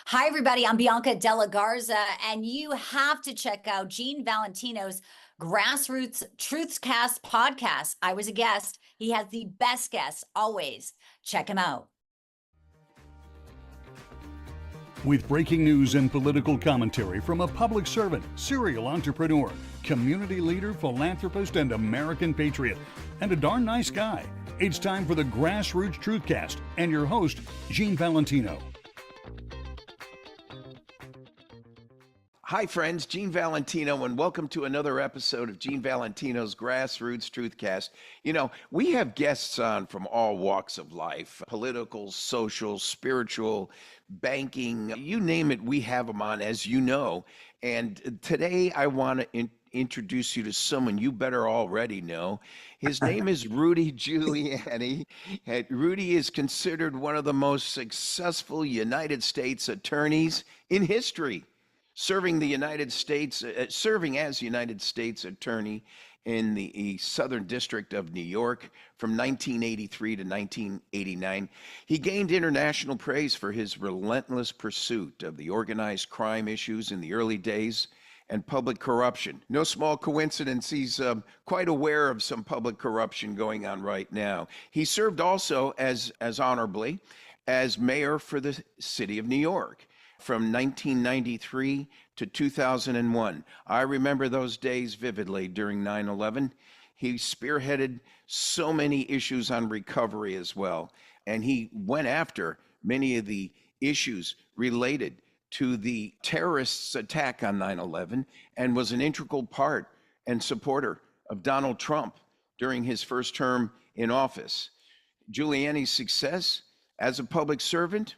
Hi, everybody. I'm Bianca Della Garza, and you have to check out Gene Valentino's Grassroots Truthscast podcast. I was a guest. He has the best guests always. Check him out. With breaking news and political commentary from a public servant, serial entrepreneur, community leader, philanthropist, and American patriot, and a darn nice guy, it's time for the Grassroots Truthcast and your host, Gene Valentino. Hi, friends. Gene Valentino, and welcome to another episode of Gene Valentino's Grassroots Truthcast. You know, we have guests on from all walks of life, political, social, spiritual, banking, you name it, we have them on, as you know. And today I want to introduce you to someone you better already know. His name is Rudy Giuliani. Rudy is considered one of the most successful United States attorneys in history. Serving as United States Attorney in the Southern District of New York from 1983 to 1989. He gained international praise for his relentless pursuit of the organized crime issues in the early days and public corruption. No small coincidence, he's quite aware of some public corruption going on right now. He served also as honorably as mayor for the city of New York from 1993 to 2001. I remember those days vividly during 9/11. He spearheaded so many issues on recovery as well. And he went after many of the issues related to the terrorists' attack on 9/11 and was an integral part and supporter of Donald Trump during his first term in office. Giuliani's success as a public servant,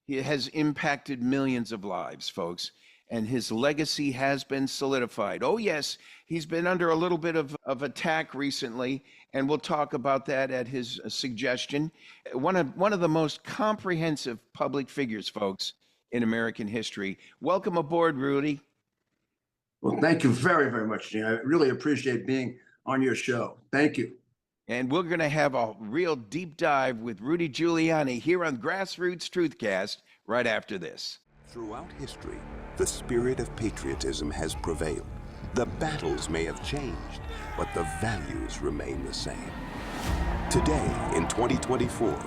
he has impacted millions of lives, folks, and his legacy has been solidified. Oh, yes, he's been under a little bit of attack recently, and we'll talk about that at his suggestion. One of the most comprehensive public figures, folks, in American history. Welcome aboard, Rudy. Well, thank you very, very much, Gene. I really appreciate being on your show. Thank you. And we're going to have a real deep dive with Rudy Giuliani here on Grassroots Truthcast right after this. Throughout history, the spirit of patriotism has prevailed. The battles may have changed, but the values remain the same. Today, in 2024,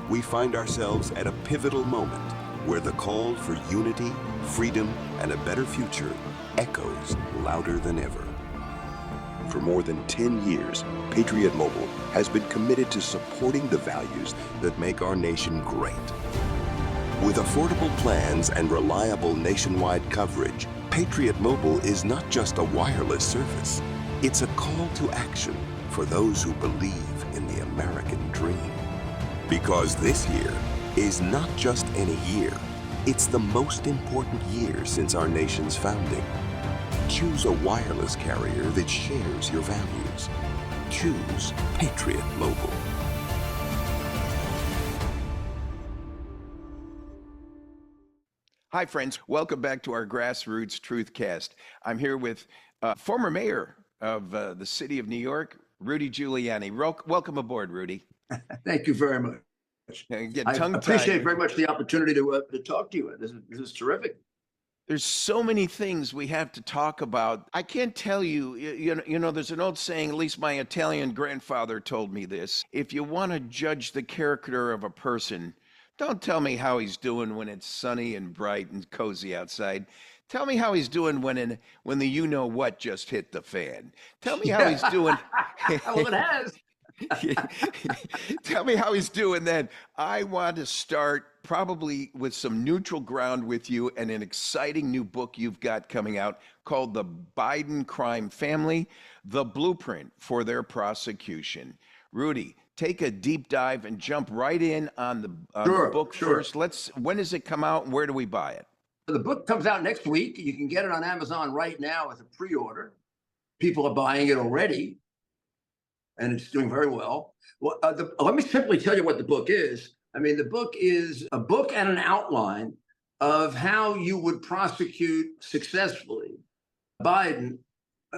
we find ourselves at a pivotal moment where the call for unity, freedom, and a better future echoes louder than ever. For more than 10 years, Patriot Mobile has been committed to supporting the values that make our nation great. With affordable plans and reliable nationwide coverage, Patriot Mobile is not just a wireless service. It's a call to action for those who believe in the American dream. Because this year is not just any year, it's the most important year since our nation's founding. Choose a wireless carrier that shares your values. Choose Patriot Mobile. Hi, friends. Welcome back to our Grassroots Truthcast. I'm here with former mayor of the city of New York, Rudy Giuliani. Welcome aboard, Rudy. Thank you very much. I appreciate very much the opportunity to talk to you. This is terrific. There's so many things we have to talk about. I can't tell you, you know, there's an old saying, at least my Italian grandfather told me this. If you want to judge the character of a person, don't tell me how he's doing when it's sunny and bright and cozy outside. Tell me how he's doing when the you-know-what just hit the fan. Tell me how he's doing. Well, it has. Tell me how he's doing then. I want to start probably with some neutral ground with you and an exciting new book you've got coming out called The Biden Crime Family, The Blueprint for Their Prosecution. Rudy, take a deep dive and jump right in on the book first. When does it come out and where do we buy it? The book comes out next week. You can get it on Amazon right now as a pre-order. People are buying it already, and it's doing very well. Well, let me simply tell you what the book is. I mean, the book is a book and an outline of how you would prosecute successfully Biden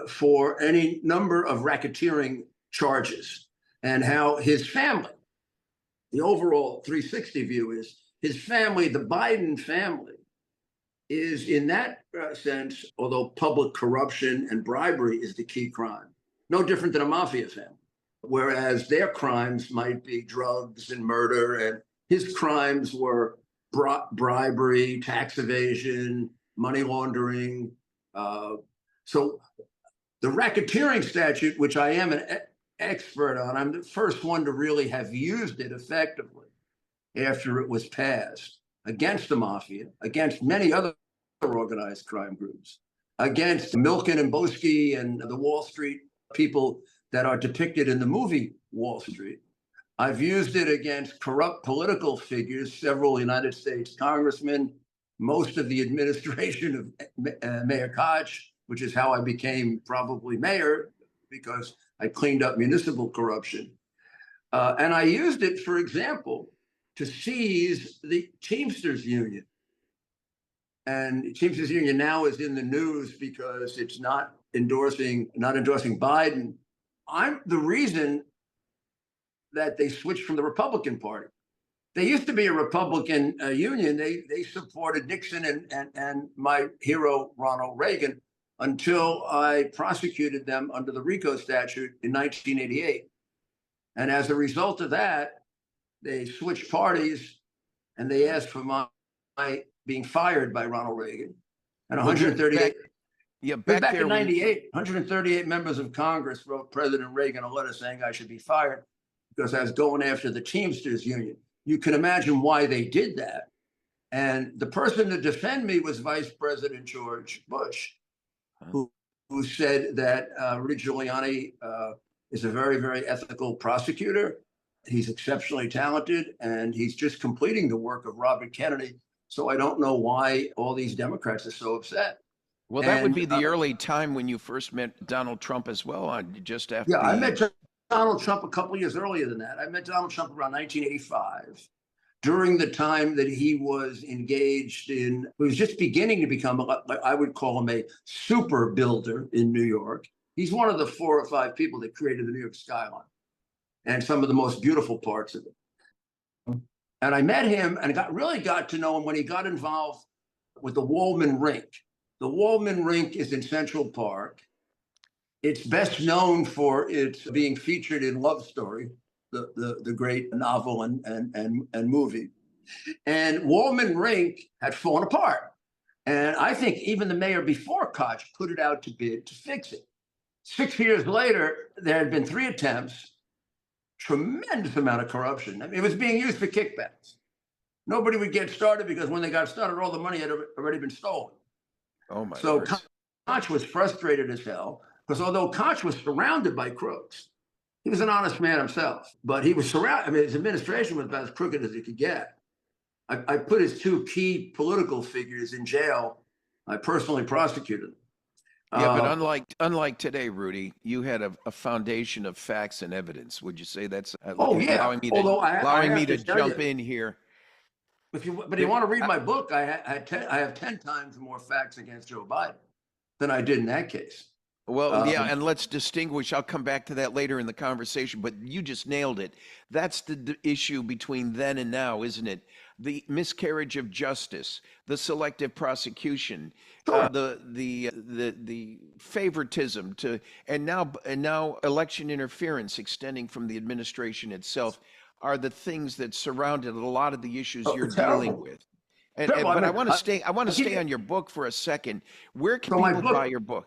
for any number of racketeering charges, and how his family, the overall 360 view is his family, the Biden family, is in that sense, although public corruption and bribery is the key crime, no different than a mafia family, whereas their crimes might be drugs and murder, and his crimes were bribery, tax evasion, money laundering. So the racketeering statute, which I am an expert on, I'm the first one to really have used it effectively after it was passed against the mafia, against many other organized crime groups, against Milken and Boesky and the Wall Street people that are depicted in the movie Wall Street. I've used it against corrupt political figures, several United States congressmen, most of the administration of Mayor Koch, which is how I became probably mayor, because I cleaned up municipal corruption. And I used it, for example, to seize the Teamsters Union. And Teamsters Union now is in the news because it's not endorsing Biden. I'm the reason that they switched from the Republican Party. They used to be a Republican union. They supported Nixon and my hero, Ronald Reagan, until I prosecuted them under the RICO statute in 1988. And as a result of that, they switched parties and they asked for my being fired by Ronald Reagan. And 138, back in 98, 138 members of Congress wrote President Reagan a letter saying I should be fired because I was going after the Teamsters Union. You can imagine why they did that. And the person to defend me was Vice President George Bush, who said that Rudy Giuliani is a very, very ethical prosecutor. He's exceptionally talented, and he's just completing the work of Robert Kennedy. So I don't know why all these Democrats are so upset. Well, that would be the early time when you first met Donald Trump as well, just after. Yeah, I met Donald Trump a couple of years earlier than that. I met Donald Trump around 1985, during the time that he was engaged in, he was just beginning to become, I would call him a super builder in New York. He's one of the 4 or 5 people that created the New York skyline and some of the most beautiful parts of it. And I met him and really got to know him when he got involved with the Wallman Rink. The Wallman Rink is in Central Park. It's best known for its being featured in Love Story, the great novel and movie. And Wallman Rink had fallen apart. And I think even the mayor before Koch put it out to bid to fix it. 6 years later, there had been 3 attempts, tremendous amount of corruption. I mean, it was being used for kickbacks. Nobody would get started because when they got started, all the money had already been stolen. Oh my! So Koch was frustrated as hell because although Koch was surrounded by crooks, he was an honest man himself. But he was surrounded. I mean, his administration was about as crooked as it could get. I put his 2 key political figures in jail. I personally prosecuted them. Yeah, but unlike today, Rudy, you had a foundation of facts and evidence. Would you say that's allowing me to jump in here? But if you want to read my book, I have 10 times more facts against Joe Biden than I did in that case. Well, yeah, and let's distinguish. I'll come back to that later in the conversation, but you just nailed it. That's the issue between then and now, isn't it? The miscarriage of justice, the selective prosecution, the favoritism and now election interference extending from the administration itself are the things that surrounded a lot of the issues you're dealing with. But I want to stay on your book for a second. Where can people buy your book?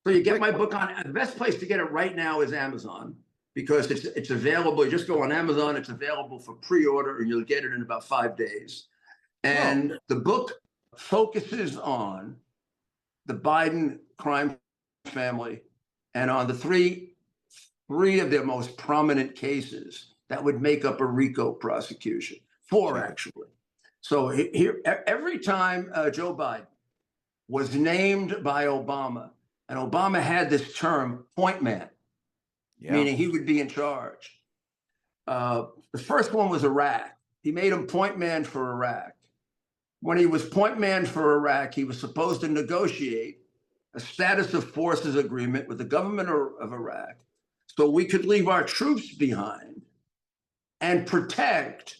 So you get my book on, the best place to get it right now is Amazon, because it's available. You just go on Amazon, it's available for pre-order, and you'll get it in about 5 days. And the book focuses on the Biden crime family and on the three of their most prominent cases that would make up a RICO prosecution. 4, actually. So here, every time Joe Biden was named by Obama, and Obama had this term, point man, meaning he would be in charge. The first one was Iraq. He made him point man for Iraq. When he was point man for Iraq, he was supposed to negotiate a status of forces agreement with the government of Iraq so we could leave our troops behind and protect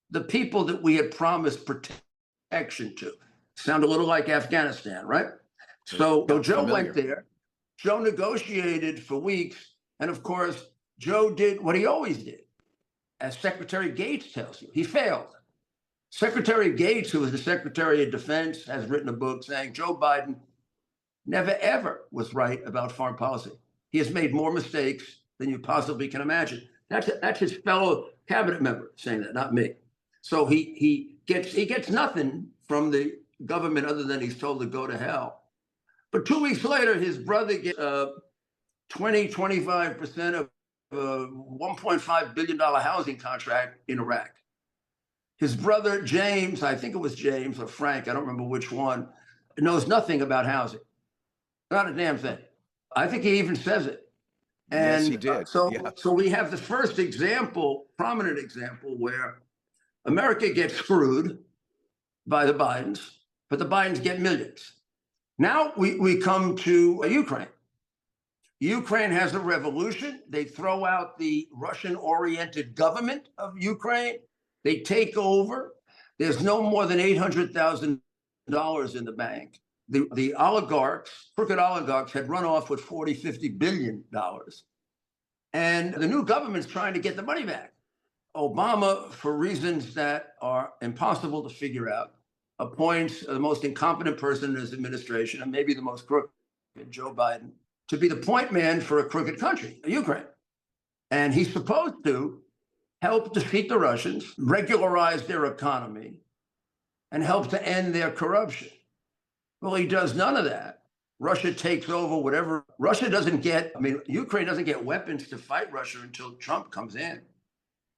the people that we had promised protection to. Sound a little like Afghanistan, right? So Joe went there. Joe negotiated for weeks. And of course, Joe did what he always did. As Secretary Gates tells you, he failed. Secretary Gates, who was the Secretary of Defense, has written a book saying Joe Biden never, ever was right about foreign policy. He has made more mistakes than you possibly can imagine. That's his fellow cabinet member saying that, not me. So he gets nothing from the government other than he's told to go to hell. But 2 weeks later, his brother gets 25% of a $1.5 billion housing contract in Iraq. His brother, James, I think it was James or Frank, I don't remember which one, knows nothing about housing. Not a damn thing. I think he even says it. And yes, he did. So we have the first example, prominent example, where America gets screwed by the Bidens, but the Bidens get millions. Now we come to Ukraine. Ukraine has a revolution. They throw out the Russian-oriented government of Ukraine. They take over. There's no more than $800,000 in the bank. The oligarchs, crooked oligarchs, had run off with $40–50 billion. And the new government's trying to get the money back. Obama, for reasons that are impossible to figure out, appoints the most incompetent person in his administration, and maybe the most crooked, Joe Biden, to be the point man for a crooked country, Ukraine. And he's supposed to help defeat the Russians, regularize their economy, and help to end their corruption. Well, he does none of that. Russia takes over whatever. Russia doesn't get, Ukraine doesn't get weapons to fight Russia until Trump comes in.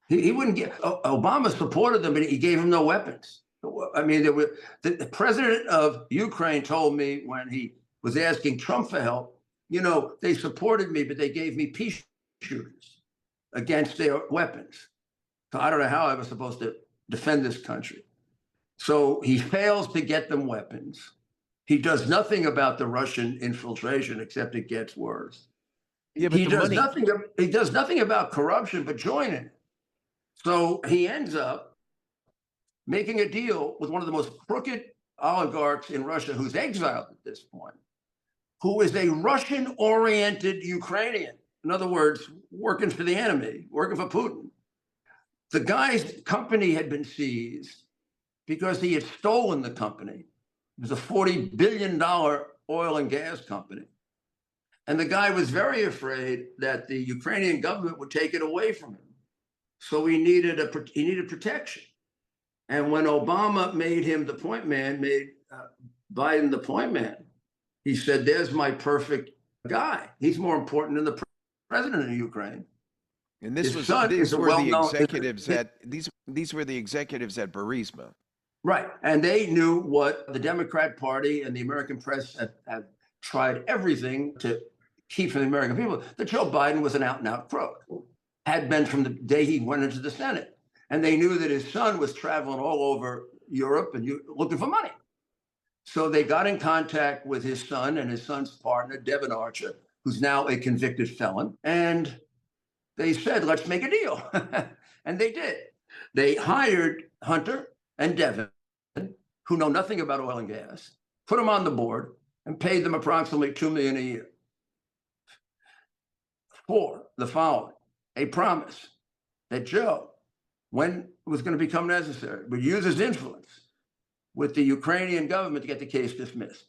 He wouldn't get, Obama supported them, but he gave him no weapons. The president of Ukraine told me when he was asking Trump for help, they supported me, but they gave me pea shooters against their weapons. So I don't know how I was supposed to defend this country. So he fails to get them weapons. He does nothing about the Russian infiltration, except it gets worse. Yeah, but he does nothing about corruption, but joining it. So he ends up making a deal with one of the most crooked oligarchs in Russia, who's exiled at this point, who is a Russian-oriented Ukrainian. In other words, working for the enemy, working for Putin. The guy's company had been seized because he had stolen the company. It was a $40 billion oil and gas company. And the guy was very afraid that the Ukrainian government would take it away from him. So he needed protection. And when Obama made him the point man, made Biden the point man, he said, there's my perfect guy. He's more important than the president of Ukraine. And these were the executives at Burisma. Right. And they knew what the Democrat Party and the American press had tried everything to keep from the American people, that Joe Biden was an out-and-out crook, had been from the day he went into the Senate. And they knew that his son was traveling all over Europe and looking for money. So they got in contact with his son and his son's partner, Devin Archer, who's now a convicted felon. And they said, let's make a deal. And they did. They hired Hunter and Devin, who know nothing about oil and gas, put them on the board and paid them approximately $2 million a year for the following: a promise that Joe, when it was going to become necessary, would use his influence with the Ukrainian government to get the case dismissed.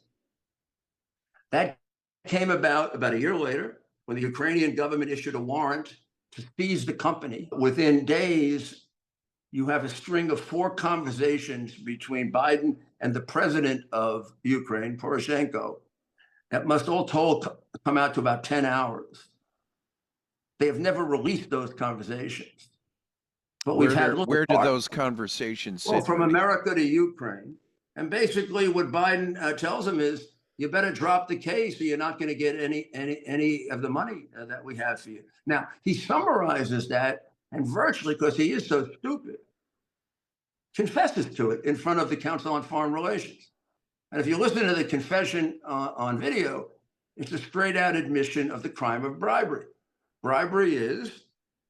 That came about a year later, when the Ukrainian government issued a warrant to seize the company. Within days, you have a string of 4 conversations between Biden and the president of Ukraine, Poroshenko, that must all told come out to about 10 hours. They have never released those conversations. But where did those conversations sit? Well, from America to Ukraine. And basically what Biden tells him is, you better drop the case or you're not going to get any of the money that we have for you. Now, he summarizes that, and virtually, because he is so stupid, confesses to it in front of the Council on Foreign Relations. And if you listen to the confession on video, it's a straight out admission of the crime of bribery. Bribery is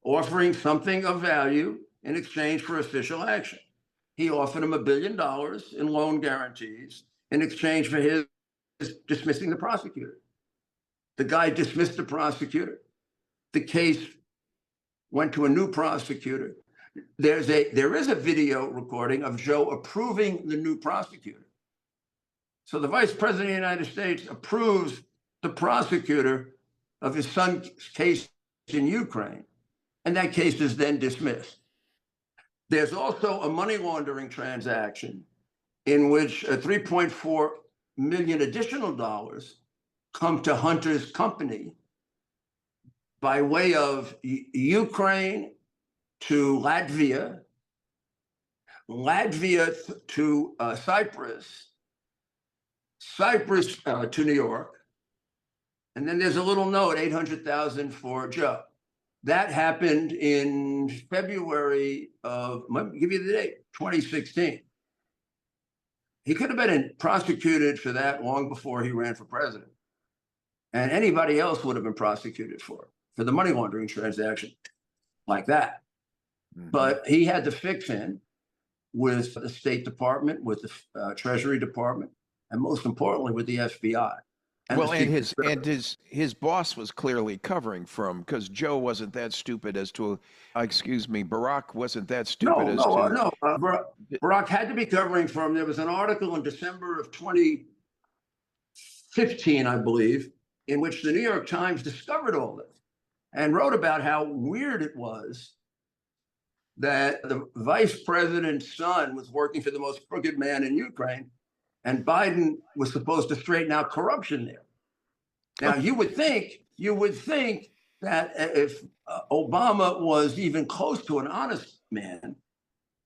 offering something of value in exchange for official action. he offered him $1 billion in loan guarantees in exchange for his dismissing the prosecutor. The guy dismissed the prosecutor. The case went to a new prosecutor. There is a video recording of Joe approving the new prosecutor. So the vice president of the United States approves the prosecutor of his son's case in Ukraine, and that case is then dismissed. There's also a money laundering transaction in which $3.4 million additional dollars come to Hunter's company by way of Ukraine to Latvia, to Cyprus, Cyprus to New York, and then there's a little note, $800,000 for Joe. That happened in February of, let me give you the date, 2016. He could have been prosecuted for that long before he ran for president. And anybody else would have been prosecuted for the money laundering transaction like that. Mm-hmm. But he had to fix in with the State Department, with the Treasury Department, and most importantly, with the FBI. And his boss was clearly covering from, because Joe wasn't that stupid as to, Barack wasn't that stupid Barack had to be covering from. There was an article in December of 2015, I believe, in which the New York Times discovered all this and wrote about how weird it was that the vice president's son was working for the most crooked man in Ukraine, and Biden was supposed to straighten out corruption there. Now, you would think that if Obama was even close to an honest man,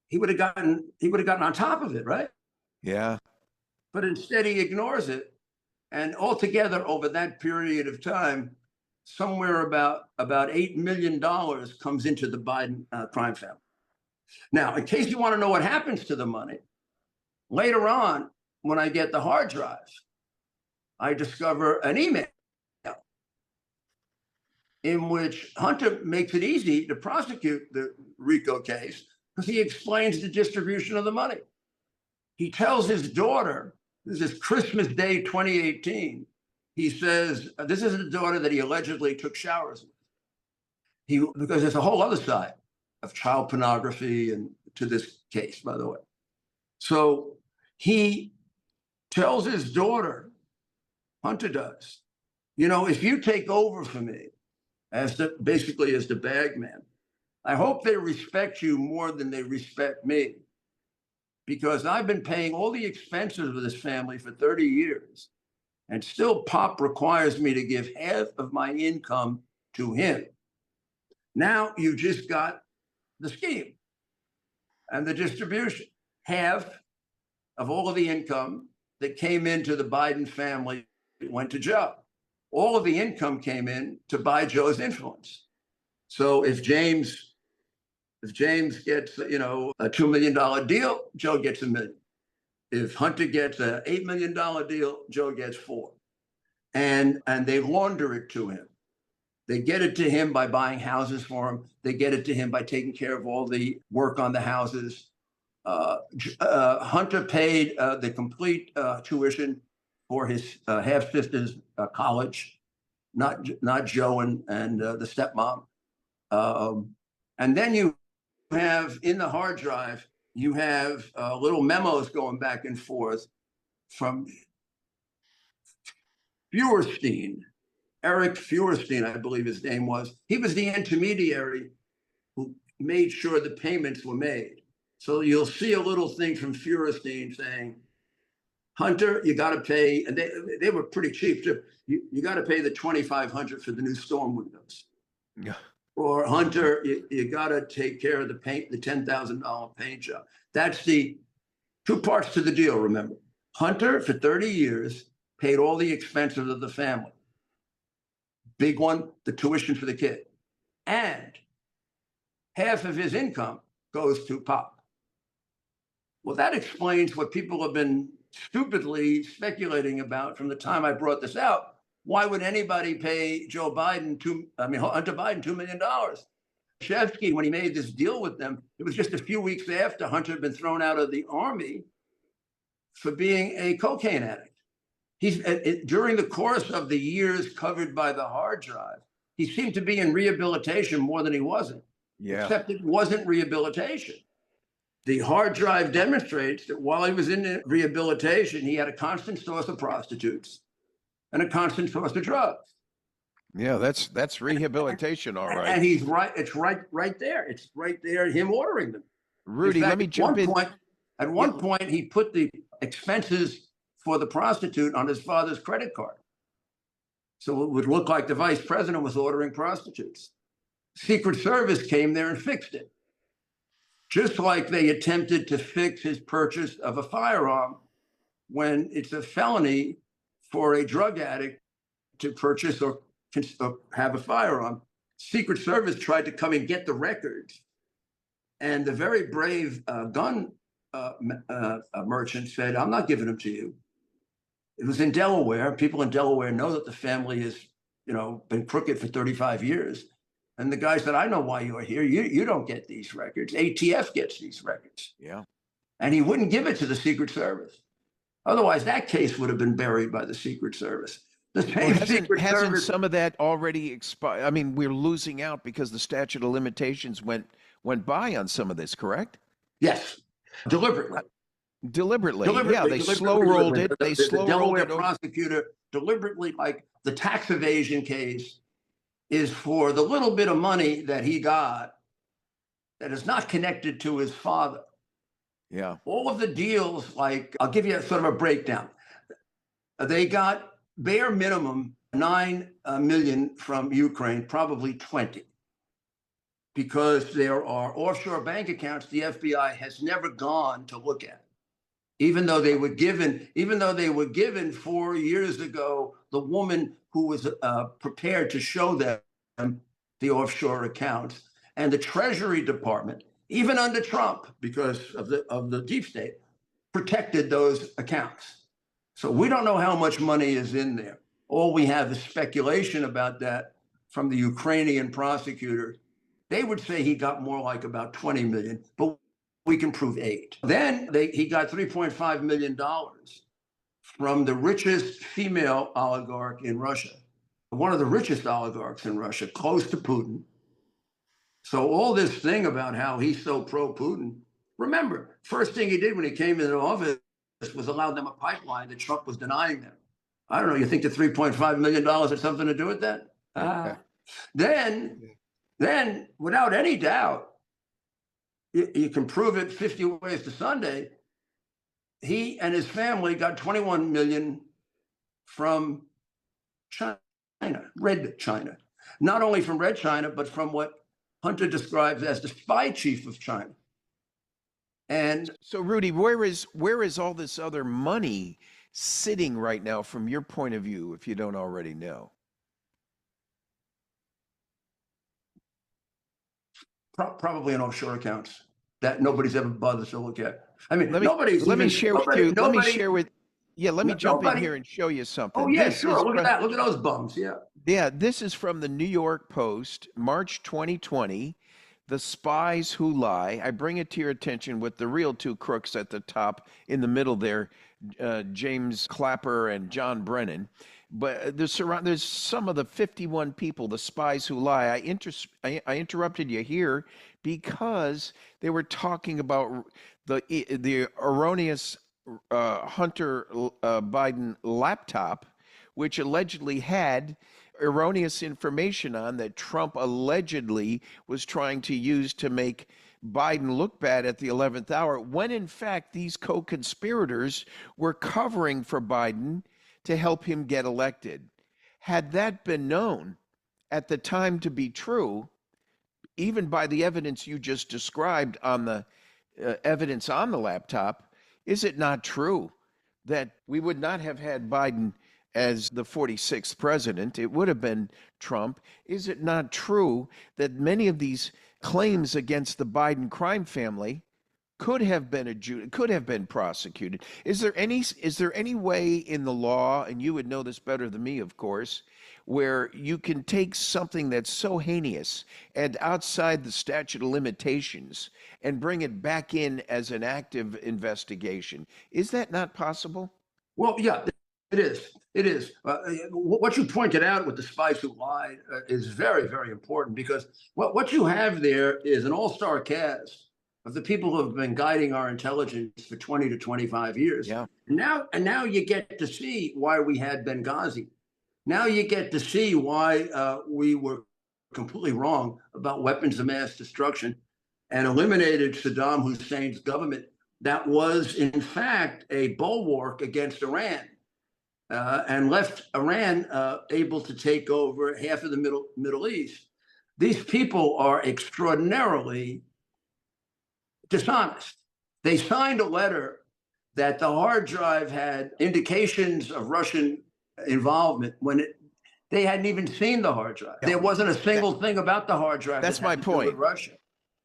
he would have gotten on top of it, right? Yeah. But instead, he ignores it, and altogether over that period of time, somewhere about $8 million comes into the Biden crime family. Now, in case you want to know what happens to the money, later on, when I get the hard drive, I discover an email in which Hunter makes it easy to prosecute the RICO case because he explains the distribution of the money. He tells his daughter, this is Christmas Day 2018, he says, this is the daughter that he allegedly took showers with. Because there's a whole other side of child pornography and to this case, by the way. So he tells his daughter, Hunter does, if you take over for me basically as the bag man, I hope they respect you more than they respect me, because I've been paying all the expenses of this family for 30 years, and still Pop requires me to give half of my income to him. Now you just got the scheme and the distribution. Half of all of the income that came into the Biden family went to Joe. All of the income came in to buy Joe's influence. So if James gets, a $2 million deal, Joe gets $1 million. If Hunter gets an $8 million deal, Joe gets $4 million. And they launder it to him. They get it to him by buying houses for him. They get it to him by taking care of all the work on the houses. Hunter paid the complete tuition for his half-sister's college, not Joe and the stepmom. And then you have, in the hard drive, you have little memos going back and forth from Feuerstein, Eric Feuerstein, I believe his name was. He was the intermediary who made sure the payments were made. So you'll see a little thing from Feuerstein saying, Hunter, you got to pay, and they were pretty cheap too. You got to pay the $2,500 for the new storm windows. Yeah. Or Hunter, you got to take care of the paint, the $10,000 paint job. That's the two parts to the deal. Remember, Hunter for 30 years paid all the expenses of the family. Big one, the tuition for the kid, and half of his income goes to Pop. Well, that explains what people have been stupidly speculating about from the time I brought this out. Why would anybody pay Hunter Biden $2 million? Shevsky, when he made this deal with them, it was just a few weeks after Hunter had been thrown out of the army for being a cocaine addict. During the course of the years covered by the hard drive, he seemed to be in rehabilitation more than he wasn't. Yeah. Except it wasn't rehabilitation. The hard drive demonstrates that while he was in rehabilitation, he had a constant source of prostitutes and a constant source of drugs. Yeah, that's rehabilitation, all right. And he's right. It's right there. It's right there. Him ordering them. Rudy, let me jump in. At one point, he put the expenses for the prostitute on his father's credit card, so it would look like the vice president was ordering prostitutes. Secret Service came there and fixed it, just like they attempted to fix his purchase of a firearm when it's a felony for a drug addict to purchase or have a firearm. Secret Service tried to come and get the records, and the very brave gun merchant said, "I'm not giving them to you." It was in Delaware. People in Delaware know that the family has, been crooked for 35 years. And the guy said, "I know why you're here. You don't get these records. ATF gets these records." Yeah. And he wouldn't give it to the Secret Service. Otherwise, that case would have been buried by the Secret Service. Hasn't some of that already expired? I mean, we're losing out because the statute of limitations went by on some of this, correct? Yes, deliberately. Deliberately, yeah, they slow rolled it. They slow rolled it. The Delaware prosecutor deliberately, like the tax evasion case, is for the little bit of money that he got that is not connected to his father. Yeah. All of the deals, like, I'll give you sort of a breakdown. They got bare minimum 9 million from Ukraine, probably 20, because there are offshore bank accounts the FBI has never gone to look at. Even though they were given 4 years ago, the woman who was prepared to show them the offshore accounts, and the Treasury Department, even under Trump, because of the deep state, protected those accounts. So we don't know how much money is in there. All we have is speculation about that from the Ukrainian prosecutor. They would say he got more like about 20 million, but we can prove 8. Then he got $3.5 million from the richest female oligarch in Russia, one of the richest oligarchs in Russia, close to Putin. So all this thing about how he's so pro-Putin, remember, first thing he did when he came into office was allow them a pipeline that Trump was denying them. I don't know, you think the $3.5 million had something to do with that? Then, without any doubt, you can prove it 50 ways to Sunday, he and his family got 21 million from China, Red China. Not only from Red China, but from what Hunter describes as the spy chief of China. And so, Rudy, where is all this other money sitting right now from your point of view, if you don't already know? Probably in offshore accounts that nobody's ever bothered to look at. I mean, let me jump in here and show you something. Oh yeah, sure. Look at that. Look at those bums. Yeah. Yeah, this is from the New York Post, March 2020. The Spies Who Lie. I bring it to your attention with the real two crooks at the top, in the middle there, James Clapper and John Brennan. But there's some of the 51 people, the Spies Who Lie. I interrupted you here because they were talking about the erroneous Hunter Biden laptop, which allegedly had erroneous information on that Trump allegedly was trying to use to make Biden look bad at the 11th hour, when in fact these co-conspirators were covering for Biden to help him get elected. Had that been known at the time to be true, even by the evidence you just described on the evidence on the laptop, is it not true that we would not have had Biden as the 46th president? It would have been Trump. Is it not true that many of these claims against the Biden crime family could have been could have been prosecuted. Is there any way in the law, and you would know this better than me, of course, where you can take something that's so heinous and outside the statute of limitations and bring it back in as an active investigation? Is that not possible? Well, yeah, it is. It is. What you pointed out with the spies who lied is very, very important, because what you have there is an all-star cast of the people who have been guiding our intelligence for 20 to 25 years. Yeah. And now you get to see why we had Benghazi. Now you get to see why we were completely wrong about weapons of mass destruction and eliminated Saddam Hussein's government that was, in fact, a bulwark against Iran, and left Iran able to take over half of the Middle East. These people are extraordinarily dishonest. They signed a letter that the hard drive had indications of Russian involvement when they hadn't even seen the hard drive. There wasn't a single thing about the hard drive. That's my point. Russia.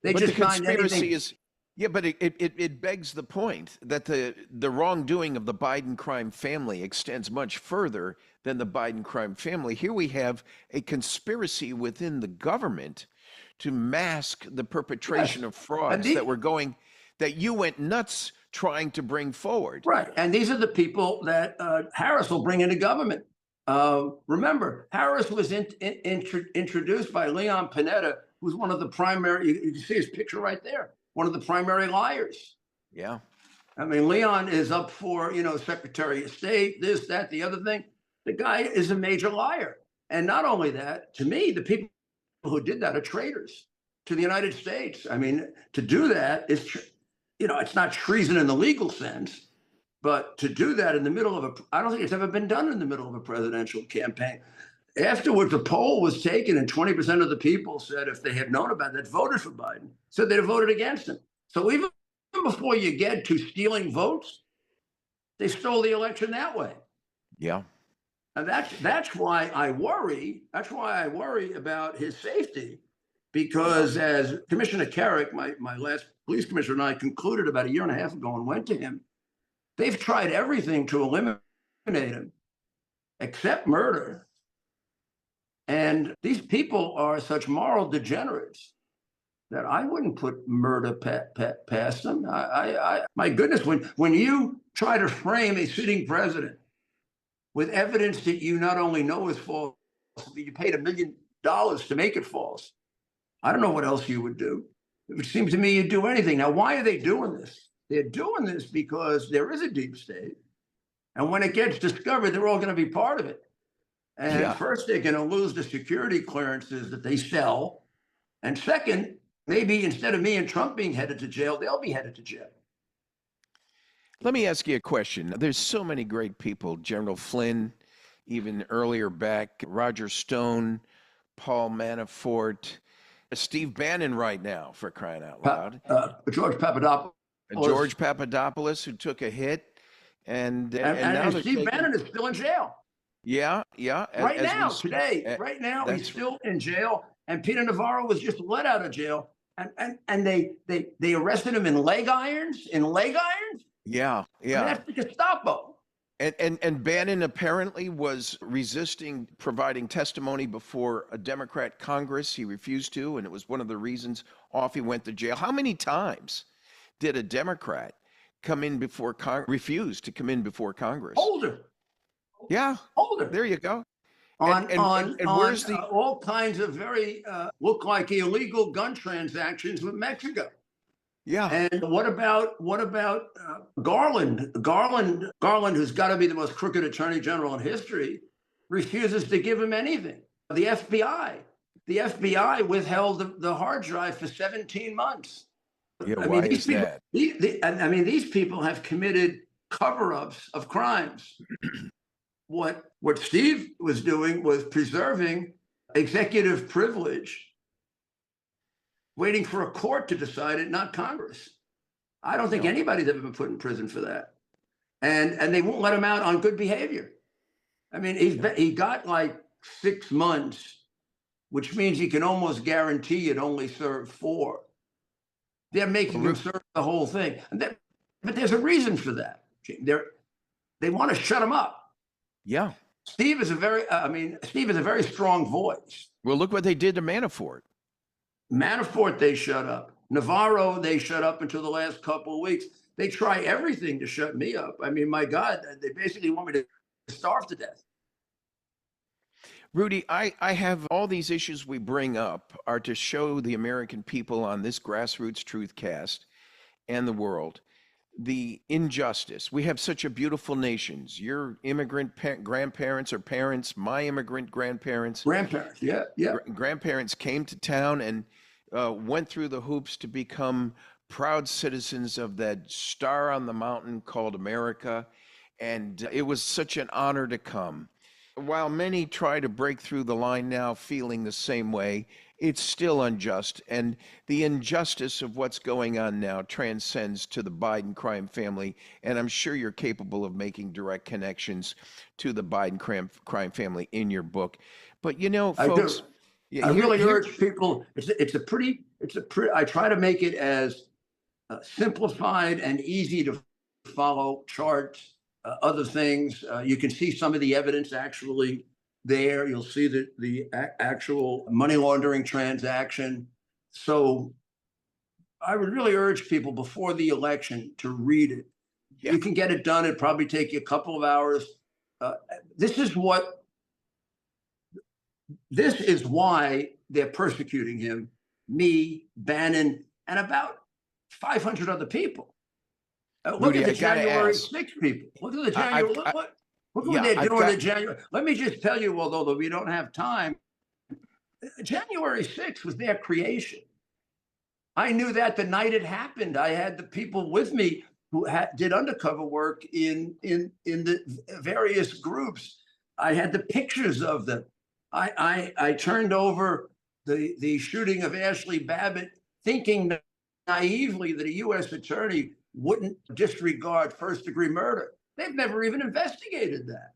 They but just the signed conspiracy anything. is, yeah, but it begs the point that the wrongdoing of the Biden crime family extends much further than the Biden crime family. Here we have a conspiracy within the government to mask the perpetration of frauds that you went nuts trying to bring forward. Right. And these are the people that Harris will bring into government. Remember, Harris was introduced by Leon Panetta, who's one of the primary, you can see his picture right there, one of the primary liars. Yeah. I mean, Leon is up for, Secretary of State, this, that, the other thing. The guy is a major liar. And not only that, to me, the people who did that are traitors to the United States. I mean, to do that is, it's not treason in the legal sense, but to do that in the middle of I don't think it's ever been done in the middle of a presidential campaign. Afterwards, the poll was taken and 20% of the people said if they had known about that, voted for Biden, said they'd have voted against him. So even before you get to stealing votes, they stole the election that way. Yeah. And that's why I worry. That's why I worry about his safety, because as Commissioner Carrick, my last police commissioner, and I concluded about a year and a half ago and went to him, they've tried everything to eliminate him except murder. And these people are such moral degenerates that I wouldn't put murder past them. My goodness, when you try to frame a sitting president with evidence that you not only know is false, but you paid $1 million to make it false, I don't know what else you would do. It would seem to me you'd do anything. Now, why are they doing this? They're doing this because there is a deep state. And when it gets discovered, they're all going to be part of it. And first, they're going to lose the security clearances that they sell. And second, maybe instead of me and Trump being headed to jail, they'll be headed to jail. Let me ask you a question. There's so many great people, General Flynn, even earlier back, Roger Stone, Paul Manafort, Steve Bannon right now, for crying out loud. George Papadopoulos. George Papadopoulos, who took a hit. And now Steve Bannon is still in jail. Yeah. Right now, today, he's still in jail. And Peter Navarro was just let out of jail. And they arrested him in leg irons? Yeah. That's the Gestapo. And Bannon apparently was resisting providing testimony before a Democrat Congress. He refused to, and it was one of the reasons off he went to jail. How many times did a Democrat come in before refuse to come in before Congress? Holder. Yeah. Holder. There you go. On where's all kinds of very look like illegal gun transactions with Mexico. Yeah. And what about Garland? Garland, who's got to be the most crooked attorney general in history, refuses to give him anything. The FBI withheld the hard drive for 17 months. Yeah, why is that? These people have committed cover-ups of crimes. What Steve was doing was preserving executive privilege, waiting for a court to decide it, not Congress. I don't think anybody's ever been put in prison for that. And they won't let him out on good behavior. I mean, he got like 6 months, which means you can almost guarantee it only served 4. They're making him serve the whole thing. But there's a reason for that. They want to shut him up. Yeah. Steve is a very strong voice. Well, look what they did to Manafort. Manafort, they shut up. Navarro, they shut up until the last couple of weeks. They try everything to shut me up. I mean, my God, they basically want me to starve to death. Rudy, I have all these issues we bring up are to show the American people on this Grassroots Truthcast and the world the injustice. We have such a beautiful nation. Your immigrant grandparents or parents, my immigrant grandparents. Grandparents, yeah. Grandparents came to town and went through the hoops to become proud citizens of that star on the mountain called America. And it was such an honor to come. While many try to break through the line now feeling the same way, it's still unjust. And the injustice of what's going on now transcends to the Biden crime family. And I'm sure you're capable of making direct connections to the Biden crime family in your book. But you know, folks, I really urge people, I try to make it as simplified and easy to follow charts. Other things, you can see some of the evidence actually there. You'll see the actual money laundering transaction. So I would really urge people before the election to read it. Yeah. You can get it done. It'd probably take you a couple of hours. This is why they're persecuting him, me, Bannon, and about 500 other people. Look Rudy, at the January 6 people. Look at the January. Look what they're doing in January. Let me just tell you, although we don't have time, January 6 was their creation. I knew that the night it happened. I had the people with me who did undercover work in the various groups. I had the pictures of them. I turned over the shooting of Ashley Babbitt, thinking naively that a U.S. attorney wouldn't disregard first-degree murder. They've never even investigated that.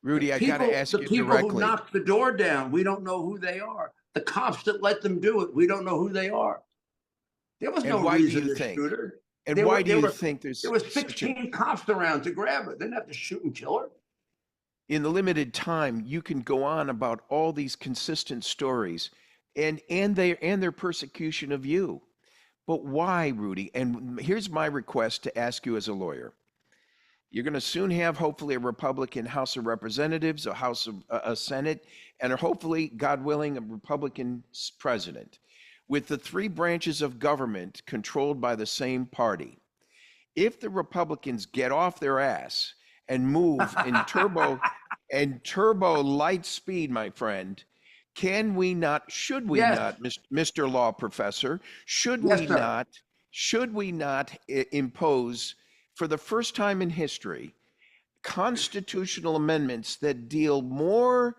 Rudy, I got to ask you directly. The people who knocked the door down, we don't know who they are. The cops that let them do it, we don't know who they are. There was no reason to shoot her. And why do you think there was 16 cops around to grab her? They didn't have to shoot and kill her. In the limited time, you can go on about all these consistent stories and their persecution of you. But why, Rudy? And here's my request to ask you as a lawyer. You're going to soon have, hopefully, a Republican House of Representatives, a Senate, and hopefully, God willing, a Republican president, with the three branches of government controlled by the same party. If the Republicans get off their ass and move in turbo light speed, my friend, should we not, Mr. Law Professor, should we not impose, for the first time in history, constitutional amendments that deal more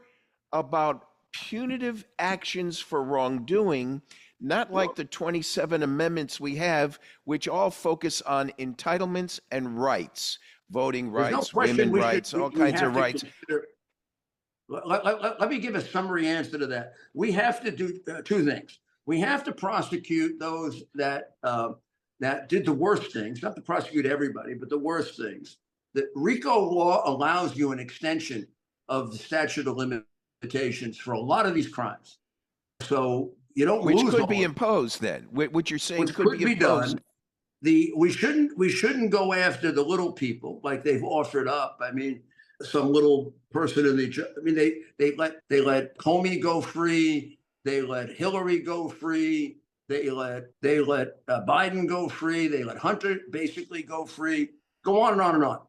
about punitive actions for wrongdoing, not like the 27 amendments we have, which all focus on entitlements and rights, voting rights, women's rights, all kinds of rights. Let me give a summary answer to that. We have to do two things. We have to prosecute those that did the worst things, not to prosecute everybody, but the worst things. The RICO law allows you an extension of the statute of limitations for a lot of these crimes. So you don't lose. Which could be imposed then. What you're saying could be imposed. Done. We shouldn't go after the little people like they've offered up. I mean, some little person they let Comey go free, they let Hillary go free, they let Biden go free, they let Hunter basically go free. Go on and on and on.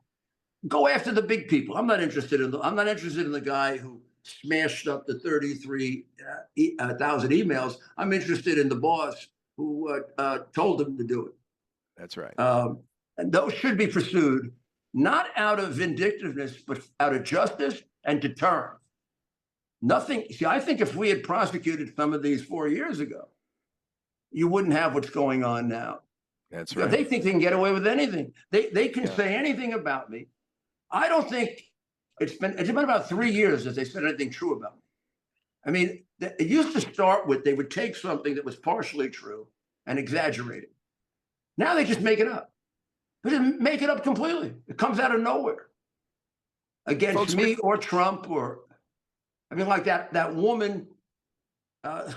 Go after the big people. I'm not interested in the guy who smashed up the 33,000 emails. I'm interested in the boss who told them to do it. That's right. And those should be pursued, not out of vindictiveness, but out of justice and deterrence. I think if we had prosecuted some of these 4 years ago, you wouldn't have what's going on now. That's right. They think they can get away with anything. They can say anything about me. I don't think it's been about 3 years that they said anything true about me. I mean, it used to start with they would take something that was partially true and exaggerate it. Now they just make it up. They just make it up completely. It comes out of nowhere against Folks, me or Trump or, I mean, like that woman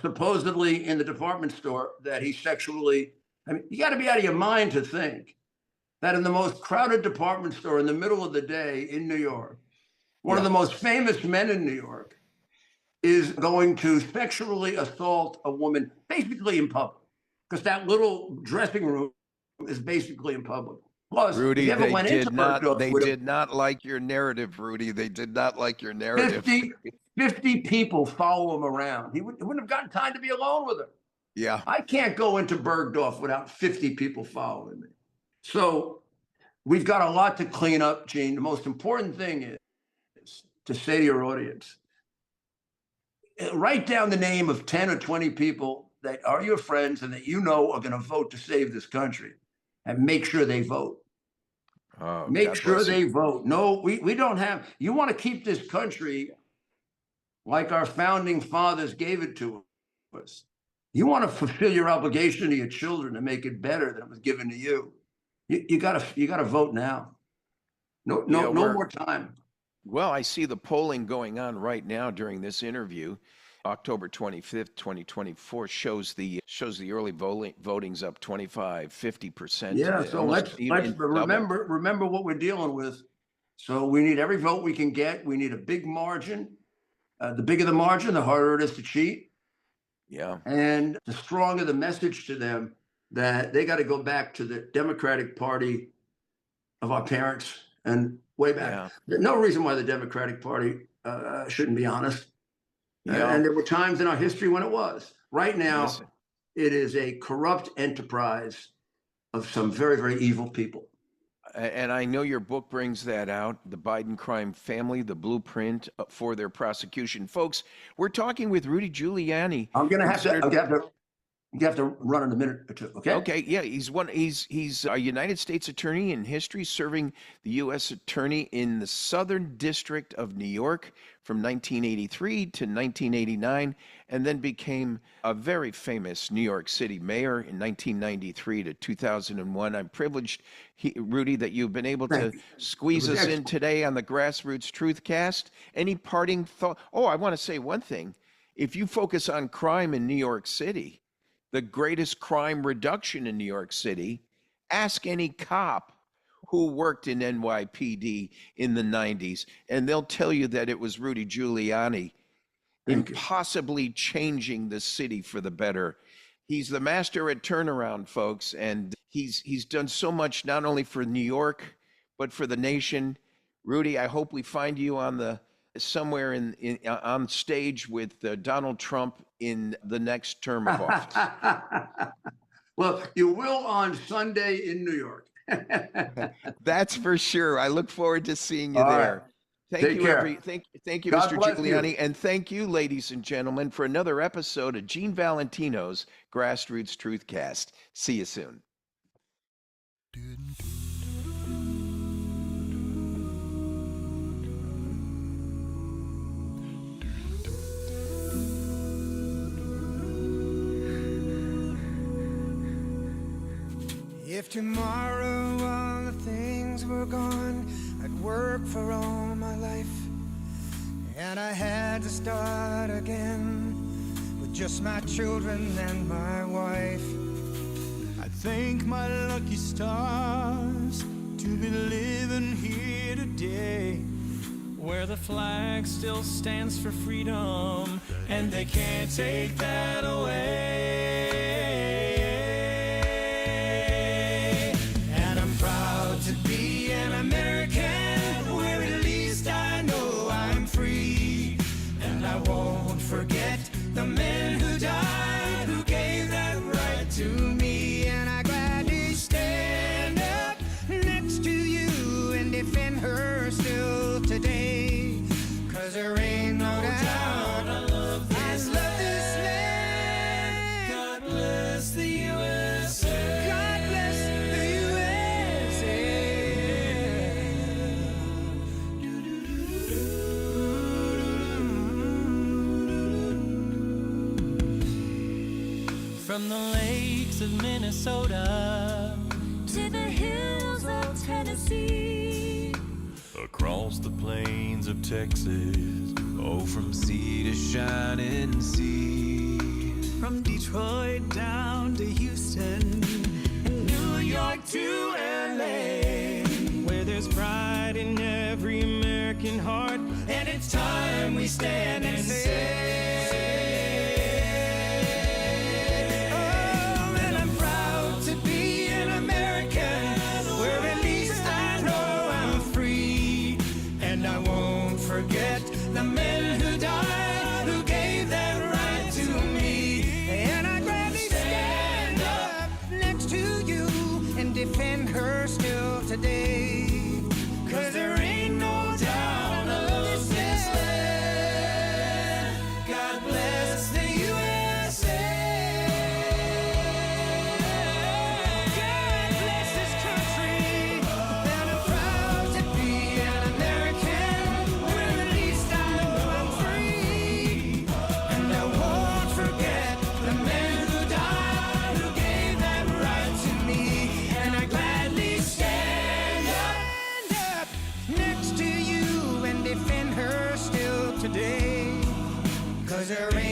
supposedly in the department store that he sexually, I mean, you got to be out of your mind to think that in the most crowded department store in the middle of the day in New York, one of the most famous men in New York is going to sexually assault a woman basically in public, because that little dressing room is basically in public. Plus, Rudy, they did not like your narrative, Rudy. They did not like your narrative. 50 people follow him around. He wouldn't have gotten time to be alone with her. Yeah. I can't go into Bergdorf without 50 people following me. So we've got a lot to clean up, Gene. The most important thing is to say to your audience, write down the name of 10 or 20 people that are your friends and that you know are going to vote to save this country, and make sure they vote. Oh, make sure they vote. No, we don't have, you want to keep this country like our founding fathers gave it to us. You want to fulfill your obligation to your children to make it better than it was given to you. You gotta vote now. No more time. Well, I see the polling going on right now during this interview. October 25th, 2024 shows the early voting's up 25-50%. Yeah, so let's remember what we're dealing with. So we need every vote we can get. We need a big margin. The bigger the margin, the harder it is to cheat. Yeah. And the stronger the message to them that they got to go back to the Democratic Party of our parents and way back. Yeah. There's no reason why the Democratic Party shouldn't be honest. Yeah. And there were times in our history when it was. Right now, it is a corrupt enterprise of some very, very evil people. And I know your book brings that out, The Biden Crime Family, the blueprint for their prosecution. Folks, we're talking with Rudy Giuliani. I'm going to have to you have to run in a minute or two, okay? Okay, yeah, he's a United States attorney in history, serving the U.S. attorney in the Southern District of New York from 1983 to 1989, and then became a very famous New York City mayor in 1993 to 2001. I'm privileged, Rudy, that you've been able to squeeze us in today on the Grassroots Truthcast. Any parting thought? Oh, I want to say one thing. If you focus on crime in New York City, the greatest crime reduction in New York City, ask any cop who worked in NYPD in the 90s, and they'll tell you that it was Rudy Giuliani impossibly changing the city for the better. He's the master at turnaround, folks, and he's done so much not only for New York, but for the nation. Rudy, I hope we find you on somewhere on stage with Donald Trump in the next term of office. Well, you will on Sunday in New York. That's for sure. I look forward to seeing you there. Right. Thank you, God Mr. bless Giuliani. you. And thank you, ladies and gentlemen, for another episode of Gene Valentino's Grassroots Truthcast. See you soon. If tomorrow all the things were gone, I'd work for all my life, and I had to start again with just my children and my wife. I thank my lucky stars to be living here today, where the flag still stands for freedom, and they can't take that away. To be an American, where at least I know I'm free, and I won't forget the men who died, who gave that right to me. And I gladly stand up next to you and defend her still today, 'cause there ain't no doubt I love this land. God bless the USA. God bless the USA. From the lakes of Minnesota to the hills of Tennessee, across the plains of Texas, oh, from sea to shining sea, from Detroit down to Houston, and New York to LA, where there's pride in every American heart, and it's time we stand and say, oh, and I'm proud to be an American, where at least I know I'm free, and I won't forget the men who died, who gave that right to me, and I'd gladly stand up next to you and defend her still today, 'cause there ain't no doubt of this land. God bless the USA. God bless this country, and I'm proud to be an American, where at least I know I'm free, and I won't forget the men who died, who gave that right to me, and I gladly stand up next to you and defend her still today, 'cause there ain't